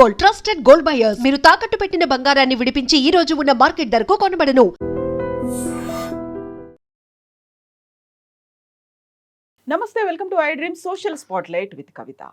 Gold, trusted gold buyers. మీరు తాకట్టు పెట్టిన బంగారాన్ని విడిపించి ఈ రోజు ఉన్న మార్కెట్ ధరకు కొనబడను. నమస్తే, welcome to I dream social spotlight with Kavitha.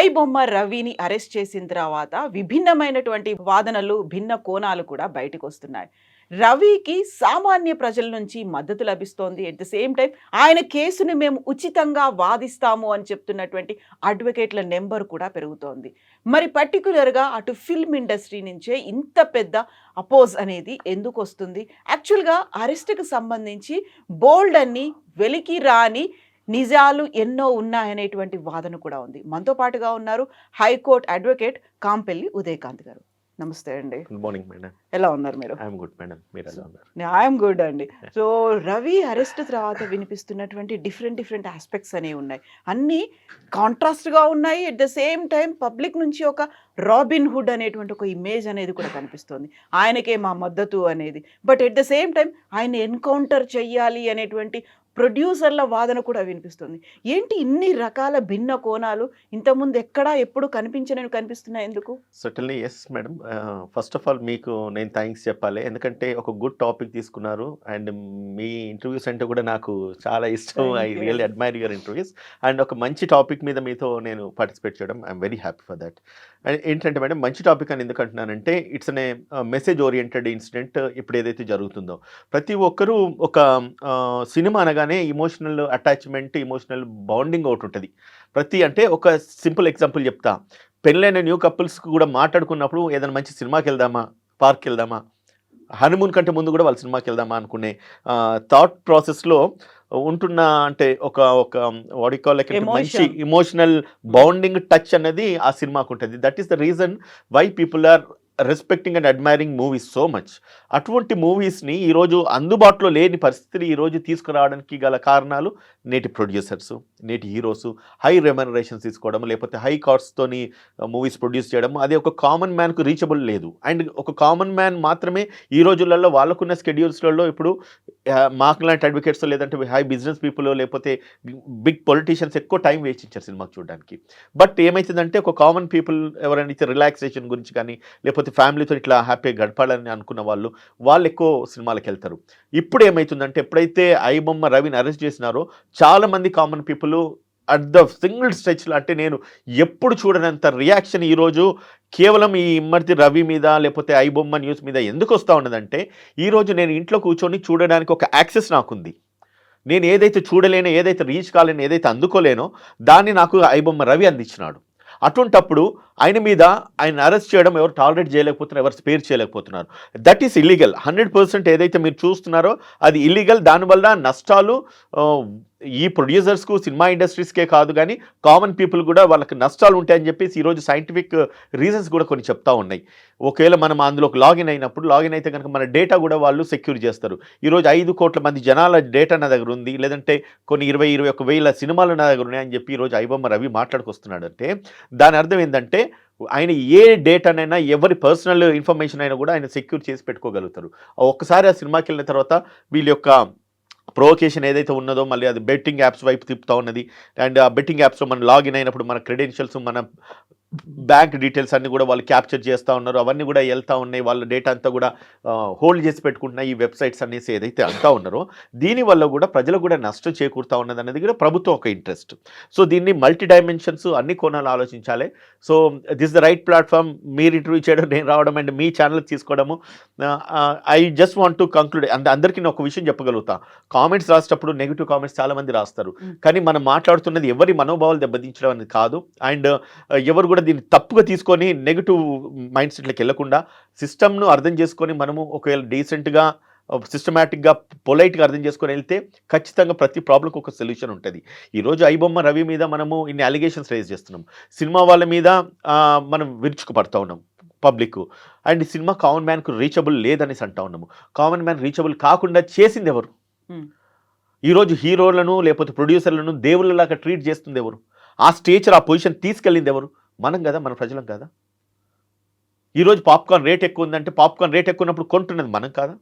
I బొమ్మ రవిని అరెస్ట్ చేసిన తర్వాత విభిన్నమైనటువంటి వాదనలు, భిన్న కోణాలు కూడా బయటకు వస్తున్నాయి. రవికి సామాన్య ప్రజల నుంచి మద్దతు లభిస్తోంది. ఎట్ ద సేమ్ టైం ఆయన కేసుని మేము ఉచితంగా వాదిస్తాము అని చెప్తున్నటువంటి అడ్వకేట్ల నెంబర్ కూడా పెరుగుతోంది. మరి పర్టికులర్గా అటు ఫిల్మ్ ఇండస్ట్రీ నుంచే ఇంత పెద్ద అపోజ్ అనేది ఎందుకు వస్తుంది? యాక్చువల్గా అరెస్ట్కి సంబంధించి బోల్డ్ అన్ని వెలికి రాని నిజాలు ఎన్నో ఉన్నాయనేటువంటి వాదన కూడా ఉంది. మనతో పాటుగా ఉన్నారు హైకోర్టు అడ్వకేట్ కాంపెల్లి ఉదయకాంత్ గారు. నమస్తే అండి. Good morning madam. ఎలా ఉన్నారు మీరు? ఐఎమ్ గుడ్ మేడం, మీరు ఎలా ఉన్నారు? ఐఎమ్ గుడ్ అండి. సో రవి అరెస్ట్ తర్వాత వినిపిస్తున్నటువంటి డిఫరెంట్ ఆస్పెక్ట్స్ అనేవి ఉన్నాయి. అన్నీ కాంట్రాస్ట్గా ఉన్నాయి. At the same time public నుంచి ఒక రాబిన్ హుడ్ అనేటువంటి ఒక ఇమేజ్ అనేది కూడా కనిపిస్తుంది. ఆయనకే మా మద్దతు అనేది. But at the same time ఆయన ఎన్కౌంటర్ చెయ్యాలి అనేటువంటి ప్రొడ్యూసర్ల వాదన కూడా వినిపిస్తుంది. ఏంటి ఇన్ని రకాల భిన్న కోణాలు ఇంతకుముందు ఎప్పుడు కనిపిస్తున్నాయి ఎందుకు? Certainly yes madam. First of all మీకు నేను థ్యాంక్స్ చెప్పాలి, ఎందుకంటే ఒక గుడ్ టాపిక్ తీసుకున్నారు. అండ్ మీ ఇంటర్వ్యూస్ అంటే కూడా నాకు చాలా ఇష్టం. I really admire your interviews. And ఒక మంచి టాపిక్ మీద మీతో నేను పార్టిసిపేట్ చేయడం I'm very happy for that. And ఏంటంటే మేడం, మంచి టాపిక్ అని ఎందుకు అంటున్నానంటే ఇట్స్ అనే మెసేజ్ ఓరియంటెడ్ ఇన్సిడెంట్. ఇప్పుడు ఏదైతే జరుగుతుందో ప్రతి ఒక్కరూ ఒక సినిమా అనగానే ఇమోషనల్ అటాచ్మెంట్, ఇమోషనల్ బాండింగ్ ఒకటి ఉంటుంది. అంటే ఒక సింపుల్ ఎగ్జాంపుల్ చెప్తా. పెళ్ళైన న్యూ కపుల్స్కి కూడా మాట్లాడుకున్నప్పుడు ఏదైనా మంచి సినిమాకి వెళ్దామా, పార్క్కి వెళ్దామా, హనీమూన్ కంటే ముందు కూడా వాళ్ళ సినిమాకి వెళ్దామా అనుకునే థాట్ ప్రాసెస్లో ఉంటున్న అంటే ఒక వాట్ యు కాల్ లైక్ మంచి ఇమోషనల్ బాండింగ్ టచ్ అనేది ఆ సినిమాకు ఉంటుంది. That is the reason why people are respecting and admiring movies so much. అటువంటి మూవీస్ని ఈరోజు అందుబాటులో లేని పరిస్థితులు ఈరోజు తీసుకురావడానికి గల కారణాలు నేటి ప్రొడ్యూసర్స్, నేటి హీరోస్ హై రెమ్యునరేషన్స్ తీసుకోవడం, లేకపోతే హై కాస్ట్తోని మూవీస్ ప్రొడ్యూస్ చేయడం. అది ఒక కామన్ మ్యాన్కు రీచబుల్ లేదు. అండ్ ఒక కామన్ మ్యాన్ మాత్రమే ఈ రోజులలో వాళ్ళకున్న స్కెడ్యూల్స్లలో ఇప్పుడు మాకు లాంటి అడ్వకేట్స్, లేదంటే హై బిజినెస్ పీపుల్, లేకపోతే బిగ్ పొలిటీషియన్స్ ఎక్కువ టైం వేస్ట్ ఇచ్చారు సినిమాకి చూడడానికి. బట్ ఏమవుతుందంటే ఒక కామన్ పీపుల్ ఎవరైనా రిలాక్సేషన్ గురించి కానీ, లేకపోతే ఫ్యామిలీతో ఇట్లా హ్యాపీగా గడపాలని అనుకున్న వాళ్ళు ఎక్కువ సినిమాలకు వెళ్తారు. ఇప్పుడు ఏమవుతుందంటే ఎప్పుడైతే ఐ బొమ్మ రవిని అరెస్ట్ చేసినారో చాలామంది common people at the single స్ట్రెచ్లో, అంటే నేను ఎప్పుడు చూడనంత రియాక్షన్ ఈరోజు కేవలం ఈ ఇమ్మర్తి రవి మీద, లేకపోతే ఐ బొమ్మ న్యూస్ మీద ఎందుకు వస్తూ ఉన్నదంటే, ఈరోజు నేను ఇంట్లో కూర్చొని చూడడానికి ఒక యాక్సెస్ నాకుంది. నేను ఏదైతే చూడలేనో, ఏదైతే రీచ్ కాలేనో, ఏదైతే అందుకోలేనో దాన్ని నాకు ఐ బొమ్మ రవి అందించినాడు. అటువంటప్పుడు ఆయన అరెస్ట్ చేయడం ఎవరు టాలరేట్ చేయలేకపోతున్నారు, ఎవరు స్పేర్ చేయలేకపోతున్నారు. That is illegal. 100% ఏదైతే మీరు చూస్తున్నారో అది ఇల్లీగల్. దానివల్ల నష్టాలు ఈ ప్రొడ్యూసర్స్కు, సినిమా ఇండస్ట్రీస్కే కాదు కానీ కామన్ పీపుల్ కూడా వాళ్ళకి నష్టాలు ఉంటాయని చెప్పేసి ఈరోజు సైంటిఫిక్ రీజన్స్ కూడా కొన్ని చెప్తా ఉన్నాయి. ఒకవేళ మనం అందులోకి లాగిన్ అయితే కనుక మన డేటా కూడా వాళ్ళు సెక్యూర్ చేస్తారు. ఈరోజు 5 కోట్ల మంది జనాల డేటా నా దగ్గర ఉంది, లేదంటే కొన్ని 20-21 వేల సినిమాలు నా దగ్గర ఉన్నాయని చెప్పి ఈరోజు ఐ బొమ్మ రవి మాట్లాడుకొస్తున్నాడు. అంటే దాని అర్థం ఏంటంటే ఆయన ఏ డేటానైనా, ఎవరి పర్సనల్ ఇన్ఫర్మేషన్ అయినా కూడా ఆయన సెక్యూర్ చేసి పెట్టుకోగలుగుతారు. ఒక్కసారి ఆ సినిమాకి వెళ్ళిన తర్వాత వీళ్ళ యొక్క ప్రొవొకేషన్ ఏదైతే ఉన్నదో మళ్ళీ అది బెట్టింగ్ యాప్స్ వైపు తిప్పుతూ ఉన్నది. అండ్ ఆ బెట్టింగ్ యాప్స్లో మనం లాగిన్ అయినప్పుడు మన క్రెడెన్షియల్స్, మన బ్యాంక్ డీటెయిల్స్ అన్నీ కూడా వాళ్ళు క్యాప్చర్ చేస్తూ ఉన్నారు. అవన్నీ కూడా వెళ్తూ ఉన్నాయి. వాళ్ళ డేటా అంతా కూడా హోల్డ్ చేసి పెట్టుకుంటున్నాయి ఈ వెబ్సైట్స్ అనేసి ఏదైతే అంటూ ఉన్నారో, దీనివల్ల కూడా ప్రజలకు కూడా నష్టం చేకూరుతూ ఉన్నది అనేది కూడా ప్రభుత్వం ఒక ఇంట్రెస్ట్. సో దీన్ని మల్టీ డైమెన్షన్స్, అన్ని కోణాలు ఆలోచించాలి. So this the right platform. మీరు ఇంటర్వ్యూ చేయడం, నేను రావడం, అండ్ మీ ఛానల్ తీసుకోవడము. I just want to conclude. అందరికీ నేను ఒక విషయం చెప్పగలుగుతా. కామెంట్స్ రాసేటప్పుడు నెగిటివ్ కామెంట్స్ చాలామంది రాస్తారు, కానీ మనం మాట్లాడుతున్నది ఎవరి మనోభావాలు దెబ్బతించడం అనేది కాదు. అండ్ ఎవరు కూడా దీన్ని తప్పుగా తీసుకొని నెగిటివ్ మైండ్ సెట్లోకి వెళ్లకుండా సిస్టమ్ను అర్థం చేసుకొని మనము ఒకవేళ డీసెంట్గా, సిస్టమేటిక్గా, పొలైట్గా అర్థం చేసుకొని వెళ్తే ఖచ్చితంగా ప్రతి ప్రాబ్లంకి ఒక సొల్యూషన్ ఉంటుంది. ఈరోజు ఐ బొమ్మ రవి మీద మనము ఇన్ని అలిగేషన్స్ రేజ్ చేస్తున్నాం, సినిమా వాళ్ళ మీద మనం విరుచుకుపడతా ఉన్నాం పబ్లిక్. అండ్ సినిమా కామన్ మ్యాన్కు రీచబుల్ లేదనేసి అంటా ఉన్నాము. కామన్ మ్యాన్ రీచబుల్ కాకుండా చేసింది ఎవరు? ఈరోజు హీరోలను, లేకపోతే ప్రొడ్యూసర్లను దేవుళ్ళలాగా ట్రీట్ చేస్తుంది ఎవరు? ఆ స్టేచర్, ఆ పొజిషన్ తీసుకెళ్ళింది ఎవరు? మనం కదా, మన ప్రజలం కదా. ఈరోజు పాప్కార్న్ రేట్ ఎక్కువ ఉందంటే పాప్కార్న్ రేట్ ఎక్కువ ఉన్నప్పుడు కొంటున్నది మనం కాదా?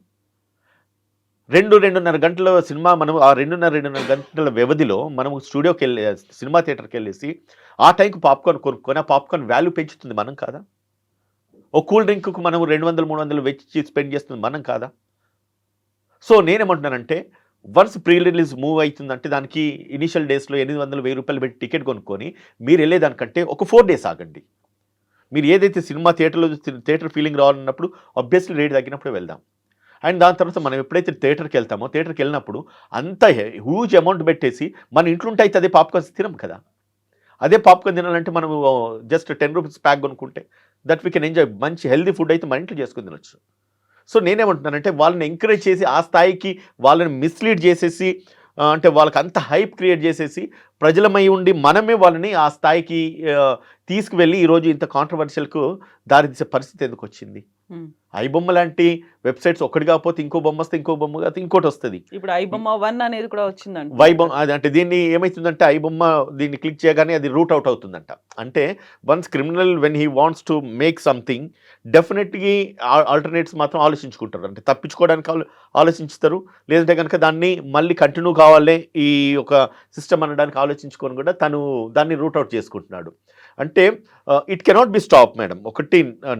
రెండున్నర గంటల సినిమా మనం ఆ రెండున్నర గంటల వ్యవధిలో మనం స్టూడియోకి వెళ్ళి సినిమా థియేటర్కి వెళ్ళేసి ఆ టైంకి పాప్కార్న్ కొనుక్కొని ఆ పాప్కార్న్ వాల్యూ పెంచుతుంది మనం కాదా? ఓ కూల్ డ్రింక్కు మనం 200-300 వెచ్చి స్పెండ్ చేస్తుంది మనం కాదా? సో నేనేమంటున్నానంటే వన్స్ ప్రీ రిలీజ్ మూవ్ అవుతుందంటే దానికి ఇనిషియల్ డేస్లో 800-1000 రూపాయలు పెట్టి టికెట్ కొనుక్కొని మీరు వెళ్ళేదానికంటే ఒక 4 days ఆగండి. మీరు ఏదైతే సినిమా థియేటర్ ఫీలింగ్ రావాలన్నప్పుడు ఆబ్వియస్లీ రేట్ తగ్గినప్పుడే వెళ్దాం. అండ్ దాని తర్వాత మనం ఎప్పుడైతే థియేటర్కి వెళ్తామో థియేటర్కి వెళ్ళినప్పుడు అంత హ్యూజ్ అమౌంట్ పెట్టేసి మన ఇంట్లో ఉంటే అయితే అదే పాప్కార్న్స్ తినం కదా. అదే పాప్కార్న్ తినాలంటే మనం జస్ట్ 10 రూపీస్ ప్యాక్ కొనుక్కుంటే దట్ వీ కెన్ ఎంజాయ్. మంచి హెల్దీ ఫుడ్ అయితే మన ఇంట్లో చేసుకుని తినొచ్చు. సో నేనేమంటున్నానంటే వాళ్ళని ఎంకరేజ్ చేసి ఆ స్థాయికి వాళ్ళని మిస్లీడ్ చేసేసి అంటే వాళ్ళకి అంత హైప్ క్రియేట్ చేసేసి ప్రజలమై ఉండి మనమే వాళ్ళని ఆ స్థాయికి తీసుకువెళ్ళి ఈరోజు ఇంత కాంట్రవర్షియల్కు దారితీసే పరిస్థితి ఎందుకు వచ్చింది? ఐబొమ్మ లాంటి వెబ్సైట్స్ ఒకటి కాకపోతే ఇంకో బొమ్మ వస్తే ఇంకో బొమ్మ కాకపోతే ఇంకోటి వస్తుంది. ఇప్పుడు ఐబొమ్మ 1 అనేది కూడా వచ్చిందంట. వైబొమ్మ అది అంటే దీన్ని ఏమవుతుందంటే ఐబొమ్మ దీన్ని క్లిక్ చేయగానే అది రూట్ అవుట్ అవుతుందంట. అంటే once criminal when he wants to make something definitely alternates మాత్రం ఆలోచించుకుంటారు. అంటే తప్పించుకోవడానికి ఆలోచిస్తారు, లేదంటే కనుక దాన్ని మళ్ళీ కంటిన్యూ కావాలే ఈ ఒక సిస్టమ్ అనడానికి ఆలోచించుకొని కూడా తను దాన్ని రూట్ అవుట్ చేసుకుంటున్నాడు. అంటే it cannot be stop madam. ఒకటి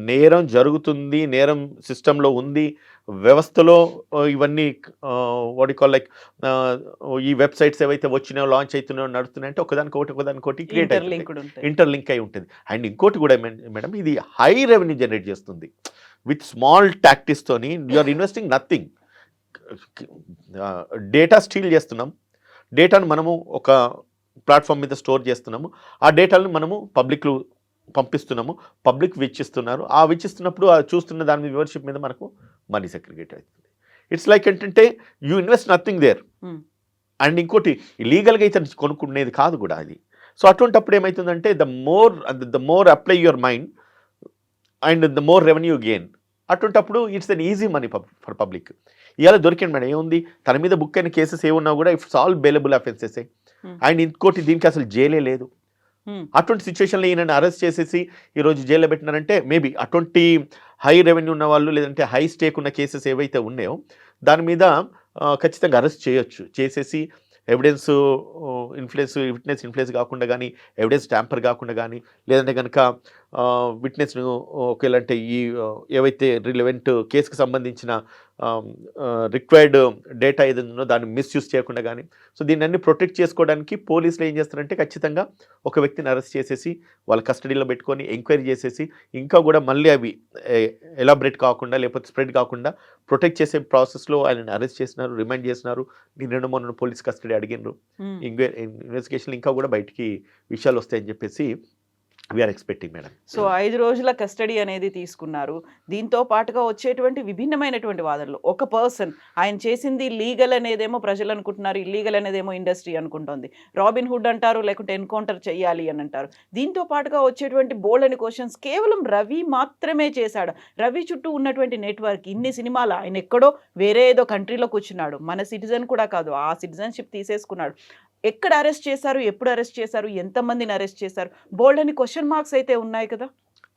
నేరం జరుగుతుంది, నేరం సిస్టంలో ఉంది, వ్యవస్థలో ఇవన్నీ వాట్ యు కాల్ లైక్ ఈ వెబ్సైట్స్ ఏవైతే వచ్చినాయో లాంచ్ అవుతున్నాయో నడుస్తున్నాయంటే ఒకదానికొకటి క్రియేట్ అవుతుంది, ఇంటర్లింక్ అయి ఉంటుంది. అండ్ ఇంకోటి కూడా మేడం ఇది హై రెవెన్యూ జనరేట్ చేస్తుంది. విత్ స్మాల్ టాక్టిస్తోని you're investing nothing. Data steal చేస్తున్నాం, డేటాను మనము ఒక ప్లాట్ఫామ్ మీద స్టోర్ చేస్తున్నాము, ఆ డేటాలను మనము పబ్లిక్లో పంపిస్తున్నాము, పబ్లిక్ విచ్చిస్తున్నారు. ఆ విచ్చిస్తున్నప్పుడు ఆ చూస్తున్న దాని మీద వ్యూవర్షిప్ మీద మనకు మనీ సెగ్రిగేట్ అవుతుంది. ఇట్స్ లైక్ ఏంటంటే you invest nothing there. And ఇంకోటి ఇలీగల్గా అయితే కొనుక్కునేది కాదు కూడా అది. సో అటువంటిప్పుడు ఏమవుతుందంటే the more apply your mind and the more revenue gain. అటువంటిప్పుడు it's an easy money for public. ఇవాళ దొరికింది మేడం, ఏముంది తన మీద బుక్ అయిన కేసెస్ ఏమున్నా కూడా it's all bailable offences. And ఇంకోటి దీనికి అసలు జైలే లేదు. అటువంటి సిచ్యువేషన్లో ఈయనని అరెస్ట్ చేసేసి ఈరోజు జైల్లో పెట్టినారంటే మేబీ అటువంటి హై రెవెన్యూ ఉన్న వాళ్ళు లేదంటే హై స్టేక్ ఉన్న కేసెస్ ఏవైతే ఉన్నాయో దాని మీద ఖచ్చితంగా అరెస్ట్ చేయొచ్చు. చేసేసి ఎవిడెన్స్ విట్నెస్ ఇన్ఫ్లుయెన్స్ కాకుండా కానీ, ఎవిడెన్స్ ట్యాంపర్ కాకుండా కానీ, లేదంటే కనుక విట్నెస్ను ఒకవేళంటే ఈ ఏవైతే రిలవెంట్ కేసుకు సంబంధించిన రిక్వైర్డ్ డేటా ఏదైనా దాన్ని మిస్యూజ్ చేయకుండా కానీ. సో దీన్ని అన్ని ప్రొటెక్ట్ చేసుకోవడానికి పోలీసులు ఏం చేస్తారంటే ఖచ్చితంగా ఒక వ్యక్తిని అరెస్ట్ చేసేసి వాళ్ళ కస్టడీలో పెట్టుకొని ఎంక్వైరీ చేసేసి ఇంకా కూడా మళ్ళీ అవి ఎలాబరేట్ కాకుండా లేకపోతే స్ప్రెడ్ కాకుండా ప్రొటెక్ట్ చేసే ప్రాసెస్లో ఆయనని అరెస్ట్ చేసినారు, రిమైండ్ చేసినారు. నిన్న మొన్న పోలీస్ కస్టడీ అడిగినారు. ఇన్వెస్టిగేషన్ ఇంకా కూడా బయటికి విషయాలు వస్తాయని చెప్పేసి వీఆర్ ఎక్స్పెక్టింగ్ మేడం. సో 5 రోజుల కస్టడీ అనేది తీసుకున్నారు. దీంతో పాటుగా వచ్చేటువంటి విభిన్నమైనటువంటి వాదనలు, ఒక పర్సన్ ఆయన చేసింది లీగల్ అనేదేమో ప్రజలు అనుకుంటున్నారు, ఇల్లీగల్ అనేదేమో ఇండస్ట్రీ అనుకుంటోంది. రాబిన్ హుడ్ అంటారు, లేకుంటే ఎన్కౌంటర్ చేయాలి అని అంటారు. దీంతో పాటుగా వచ్చేటువంటి బోల్డ్ అని క్వశ్చన్స్ కేవలం రవి మాత్రమే చేశాడు. రవి చుట్టూ ఉన్నటువంటి నెట్వర్క్, ఇన్ని సినిమాలు, ఆయన ఎక్కడో వేరే ఏదో కంట్రీలో కూర్చున్నాడు, మన సిటిజన్ కూడా కాదు, ఆ సిటిజన్షిప్ తీసేసుకున్నాడు. ఎక్కడ అరెస్ట్ చేశారు, ఎప్పుడు అరెస్ట్ చేశారు, ఎంతమందిని అరెస్ట్ చేశారు, బోల్డ్ అని క్వశ్చన్ మార్క్స్ అయితే ఉన్నాయి కదా.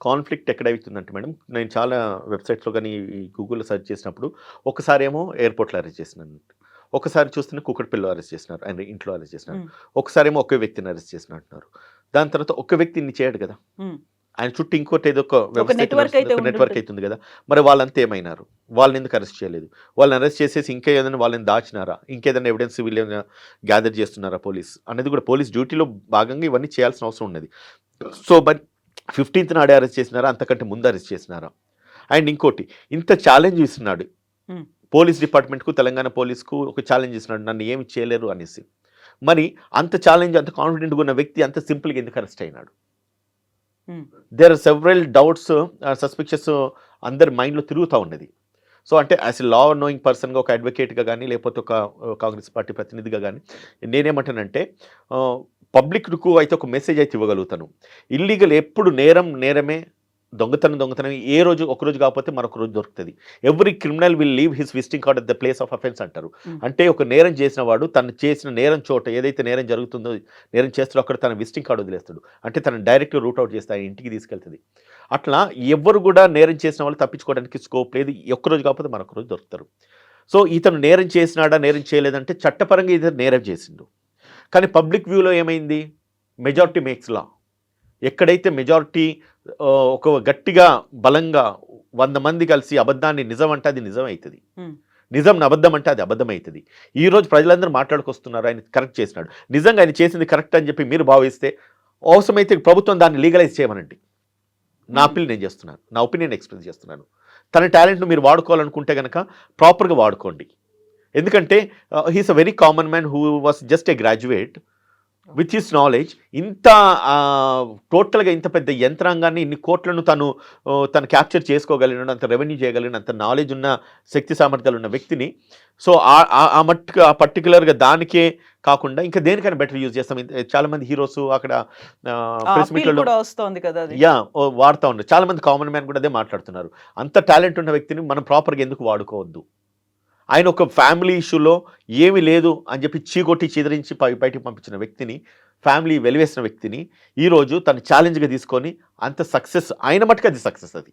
కాన్ఫ్లిక్ట్ ఎక్కడ అవుతుందంటే మేడం, నేను చాలా వెబ్సైట్స్లో కానీ గూగుల్లో సెర్చ్ చేసినప్పుడు ఒకసారి ఏమో ఎయిర్పోర్ట్లో అరెస్ట్ చేసినాను, ఒకసారి చూస్తున్న కుక్కటిపల్లిలో అరెస్ట్ చేసినారు, ఆయన ఇంట్లో అరెస్ట్ చేసినారు, ఒకసారి ఏమో ఒకే వ్యక్తిని అరెస్ట్ చేసిన అంటున్నారు. దాని తర్వాత ఒక్క వ్యక్తిని చేయడు కదా, ఆయన చుట్టూ ఇంకోటి ఏదో ఒక నెట్వర్క్ అవుతుంది కదా. మరి వాళ్ళంతా ఏమైనారు, వాళ్ళని ఎందుకు అరెస్ట్ చేయలేదు? వాళ్ళని అరెస్ట్ చేసేసి ఇంకా ఏదైనా వాళ్ళని దాచినారా, ఇంకేదైనా ఎవిడెన్స్ వీళ్ళు ఏమైనా గ్యాదర్ చేస్తున్నారా పోలీస్ అనేది కూడా పోలీస్ డ్యూటీలో భాగంగా ఇవన్నీ చేయాల్సిన అవసరం ఉన్నది. సో బట్ 15th నాడే అరెస్ట్ చేసినారా, అంతకంటే ముందు అరెస్ట్ చేసినారా? అండ్ ఇంకోటి ఇంత ఛాలెంజ్ ఇస్తున్నాడు పోలీస్ డిపార్ట్మెంట్కు, తెలంగాణ పోలీస్కు ఒక ఛాలెంజ్ ఇస్తున్నాడు, నన్ను ఏమి చేయలేరు అనేసి. మరి అంత ఛాలెంజ్, అంత కాన్ఫిడెంట్గా ఉన్న వ్యక్తి అంత సింపుల్గా ఎందుకు అరెస్ట్ అయినాడు? There are several doubts, suspicions అందరి మైండ్లో తిరుగుతూ ఉన్నది. సో అంటే యాజ్ ఎ లా నోయింగ్ పర్సన్గా, ఒక అడ్వకేట్గా కానీ, లేకపోతే ఒక కాంగ్రెస్ పార్టీ ప్రతినిధిగా కానీ నేనేమంటానంటే పబ్లిక్కు అయితే ఒక మెసేజ్ అయితే ఇవ్వగలుగుతాను. ఇల్లీగల్ ఎప్పుడు నేరమే, దొంగతనం ఏ రోజు ఒకరోజు కాకపోతే మరొక రోజు దొరుకుతుంది. Every criminal will leave his visiting card at the place of offence అంటారు. అంటే ఒక నేరం చేసిన వాడు తను చేసిన నేరం చోట ఏదైతే నేరం జరుగుతుందో, నేరం చేస్తాడో అక్కడ తన విజిటింగ్ కార్డు వదిలేస్తాడు. అంటే తను డైరెక్ట్గా రూట్ అవుట్ చేస్తే ఇంటికి తీసుకెళ్తుంది. అట్లా ఎవరు కూడా నేరం చేసిన వాళ్ళు తప్పించుకోవడానికి స్కోప్ లేదు. ఒక్కరోజు కాకపోతే మరొక రోజు దొరుకుతారు. సో ఇతను నేరం చేసినాడా నేరం చేయలేదంటే చట్టపరంగా ఇతను నేరం చేసిండు. కానీ పబ్లిక్ వ్యూలో ఏమైంది, మెజారిటీ మేక్స్ లా. ఎక్కడైతే మెజారిటీ ఒక గట్టిగా బలంగా 100 మంది కలిసి అబద్ధాన్ని నిజం అంటే అది నిజం అవుతుంది, నిజం అబద్ధం అంటే అది అబద్ధం అవుతుంది. ఈరోజు ప్రజలందరూ మాట్లాడుకొస్తున్నారు ఆయన కరెక్ట్ చేసినాడు, నిజంగా ఆయన చేసింది కరెక్ట్ అని చెప్పి మీరు భావిస్తే అవసరమైతే ప్రభుత్వం దాన్ని లీగలైజ్ చేయమనండి. నా అప్పీల్ నేను చేస్తున్నాను, నా ఒపీనియన్ ఎక్స్ప్రెస్ చేస్తున్నాను. తన టాలెంట్ను మీరు వాడుకోవాలనుకుంటే కనుక ప్రాపర్గా వాడుకోండి. ఎందుకంటే he's a very common man who was just a graduate with his knowledge. ఇంత టోటల్గా ఇంత పెద్ద యంత్రాంగాన్ని ఇన్ని కోట్లను తను క్యాప్చర్ చేసుకోగలిగిన, అంత రెవెన్యూ చేయగలిగిన, అంత నాలెడ్జ్ ఉన్న శక్తి సామర్థ్యాలు ఉన్న వ్యక్తిని సో ఆ మట్టుకు ఆ పర్టికులర్గా దానికే కాకుండా ఇంకా దేనికైనా బెటర్ యూజ్ చేస్తాం. చాలా మంది హీరోస్ అక్కడ ప్రెస్ మీట్లలో వాడుతూ ఉన్నారు. చాలా మంది కామన్ మ్యాన్ కూడా అదే మాట్లాడుతున్నారు. అంత టాలెంట్ ఉన్న వ్యక్తిని మనం ప్రాపర్గా ఎందుకు వాడుకోవద్దు? ఆయన ఒక ఫ్యామిలీ ఇష్యూలో ఏమీ లేదు అని చెప్పి చీకొట్టి చీదరించి బయటికి పంపించిన వ్యక్తిని, ఫ్యామిలీ వెలివేసిన వ్యక్తిని ఈరోజు తను ఛాలెంజ్గా తీసుకొని అంత సక్సెస్, ఆయన మటుకు అది సక్సెస్. అది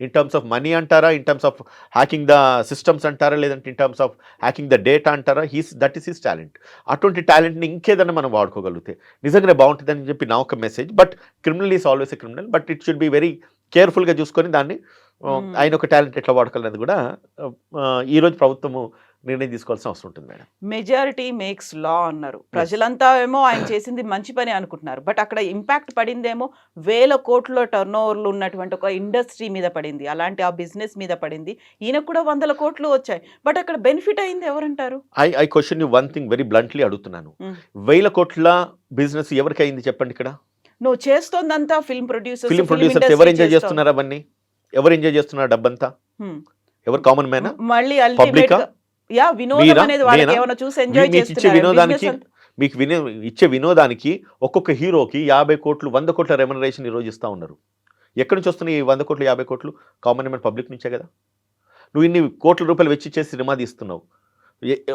ఇన్ టర్మ్స్ ఆఫ్ మనీ అంటారా, in terms of hacking the systems అంటారా, లేదంటే in terms of hacking the data అంటారా, దట్ ఈస్ హిస్ టాలెంట్. అటువంటి టాలెంట్ని ఇంకేదన్నా మనం వాడుకోగలిగితే నిజంగానే బాగుంటుందని చెప్పి నా ఒక message. But criminal is always a criminal, but it should be very కేర్ఫుల్గా చూసుకొని దాన్ని ఆయన ఒక టాలెంట్ ఎట్లా వాడుకోవాలనేది కూడా ఈరోజు ప్రభుత్వము నిర్ణయం తీసుకోవాల్సిన అవసరం ఉంటుంది మేడం. మెజారిటీ మేక్స్ లా అన్నారు. ప్రజలంతా ఏమో ఆయన చేసింది మంచి పని అనుకుంటున్నారు, బట్ అక్కడ ఇంపాక్ట్ పడిందేమో వేల కోట్ల టర్న్ ఓవర్లు ఉన్నటువంటి ఒక ఇండస్ట్రీ మీద పడింది, అలాంటి ఆ బిజినెస్ మీద పడింది. ఈయనకు కూడా 100 కోట్లు వచ్చాయి, బట్ అక్కడ బెనిఫిట్ అయింది ఎవరంటారు? I question you one thing very bluntly అడుగుతున్నాను. 1000 కోట్ల బిజినెస్ ఎవరికి అయింది చెప్పండి? ఇక్కడ నువ్వు చేస్తోందంతా ఫిల్మ్ ప్రొడ్యూసర్స్ ఎవరు ఎంజాయ్ చేస్తున్నారు? అవన్నీ ఎవరు ఎంజాయ్ చేస్తున్నారు? డబ్బంతా ఎవరు? Common man? మళ్ళీ అల్టిమేట్ గా వినోదం అనేది వాళ్ళకి ఏమైనా చూసి ఎంజాయ్ చేస్తున్నారు. మీకు ఇచ్చే వినోదానికి ఒక్కొక్క హీరోకి 50 కోట్లు 100 కోట్ల రెమ్యునరేషన్ ఈ రోజు ఇస్తూ ఉన్నారు. ఎక్కడి నుంచి వస్తున్నాయి ఈ 100 కోట్లు 50 కోట్లు? కామన్ మ్యాన్ పబ్లిక్ నుంచే కదా. నువ్వు ఇన్ని కోట్ల రూపాయలు వెచ్చిచ్చేసి సినిమా తీస్తున్నావు.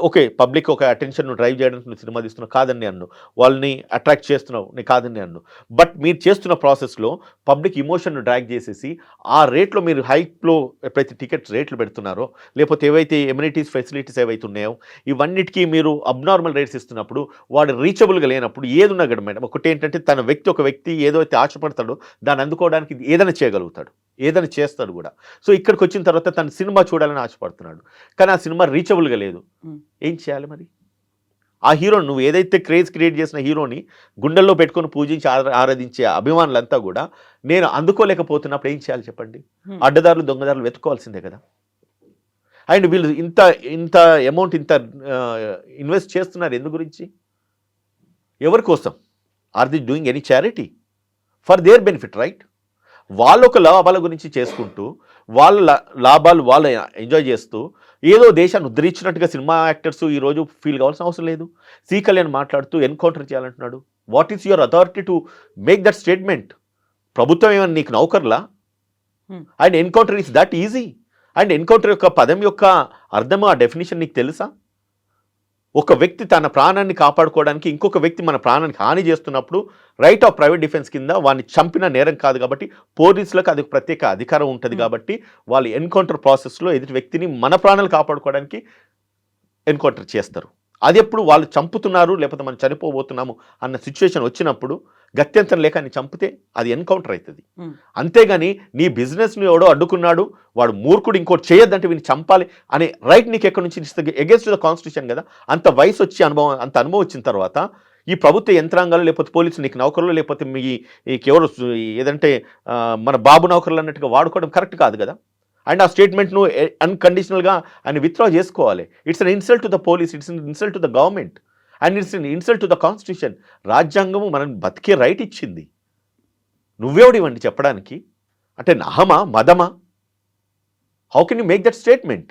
ఓకే, పబ్లిక్ ఒక అటెన్షన్ డ్రైవ్ చేయడానికి నువ్వు సినిమా తీస్తున్నావు, కాదని అన్ను. వాళ్ళని అట్రాక్ట్ చేస్తున్నావు, నేను కాదని అన్ను. బట్ మీరు చేస్తున్న ప్రాసెస్లో పబ్లిక్ ఇమోషన్ను డ్రాగ్ చేసేసి ఆ రేట్లో మీరు హైప్లో ఎప్పుడైతే టికెట్స్ రేట్లు పెడుతున్నారో, లేకపోతే ఏవైతే ఎమ్యూనిటీస్ ఫెసిలిటీస్ ఏవైతే ఉన్నాయో ఇవన్నిటికీ మీరు అబ్నార్మల్ రేట్స్ ఇస్తున్నప్పుడు, వాడు రీచబుల్గా లేనప్పుడు ఏది ఉన్నా కదా మేడం. ఒకటి ఏంటంటే ఒక వ్యక్తి ఏదైతే ఆశపడతాడో దాన్ని అందుకోవడానికి ఏదైనా చేయగలుగుతాడు, ఏదైనా చేస్తాడు కూడా. సో ఇక్కడికి వచ్చిన తర్వాత తన సినిమా చూడాలని ఆశపడుతున్నాడు, కానీ ఆ సినిమా రీచబుల్గా లేదు. ఏం చేయాలి మరి? ఆ హీరోని, నువ్వు ఏదైతే క్రేజ్ క్రియేట్ చేసిన హీరోని గుండెల్లో పెట్టుకొని పూజించి ఆరాధించే అభిమానులంతా కూడా నేను అందుకోలేకపోతున్నప్పుడు ఏం చేయాలి చెప్పండి? అడ్డదారులు దొంగదారులు వెతుక్కోవాల్సిందే కదా. అండ్ వీళ్ళు ఇంత అమౌంట్ ఇంత ఇన్వెస్ట్ చేస్తున్నారు ఎందు గురించి? ఎవరి కోసం? Are the doing any charity? For their benefit, right? వాళ్ళొక లాభాల గురించి చేసుకుంటూ వాళ్ళ లాభాలు వాళ్ళు ఎంజాయ్ చేస్తూ ఏదో దేశాన్ని ఉద్ధరించినట్టుగా సినిమా యాక్టర్స్ ఈరోజు ఫీల్ కావాల్సిన అవసరం లేదు. సి కళ్యాణ్ మాట్లాడుతూ ఎన్కౌంటర్ చేయాలంటున్నాడు. What is your authority to make that statement? ప్రభుత్వం ఏమైనా నీకు నౌకర్లా? And encounter is that easy. And encounter యొక్క పదం యొక్క అర్థం, ఆ డెఫినేషన్ నీకు తెలుసా? ఒక వ్యక్తి తన ప్రాణాన్ని కాపాడుకోవడానికి ఇంకొక వ్యక్తి మన ప్రాణానికి హాని చేస్తున్నప్పుడు రైట్ ఆఫ్ ప్రైవేట్ డిఫెన్స్ కింద వాడిని చంపిన నేరం కాదు కాబట్టి పోలీసులకు అది ప్రత్యేక అధికారం ఉంటుంది కాబట్టి వాళ్ళు ఎన్కౌంటర్ ప్రాసెస్లో ఎదుటి వ్యక్తిని మన ప్రాణాలు కాపాడుకోవడానికి ఎన్కౌంటర్ చేస్తారు. అది ఎప్పుడు వాళ్ళు చంపుతున్నారు లేకపోతే మనం చనిపోబోతున్నాము అన్న సిచ్యువేషన్ వచ్చినప్పుడు గత్యంతరం లేక అని చంపితే అది ఎన్కౌంటర్ అవుతుంది. అంతేగాని నీ బిజినెస్ని ఎవడో అడ్డుకున్నాడు, వాడు మూర్ఖుడు, ఇంకోటి చేయొద్దంటే వీని చంపాలి అనే రైట్ నీకు ఎక్కడి నుంచి ఇస్తుంది? అగేన్స్ట్ ద కాన్స్టిట్యూషన్ కదా. అంత వయసు వచ్చి అంత అనుభవం వచ్చిన తర్వాత ఈ ప్రభుత్వ యంత్రాంగాలు లేకపోతే పోలీసులు నీకు నౌకర్లు లేకపోతే మీకెవరు ఏదంటే మన బాబు నౌకర్లు అన్నట్టుగా వాడుకోవడం కరెక్ట్ కాదు కదా. అండ్ ఆ స్టేట్మెంట్ను అన్కండిషనల్గా ఆయన విత్డ్రా చేసుకోవాలి. It's an insult to the police, it's an insult to the government and it's an insult to the constitution. రాజ్యాంగము మనం బతికే రైట్ ఇచ్చింది. నువ్వెవడు ఇవ్వండి చెప్పడానికి? అంటే నహమా మదమా? How can you make that statement?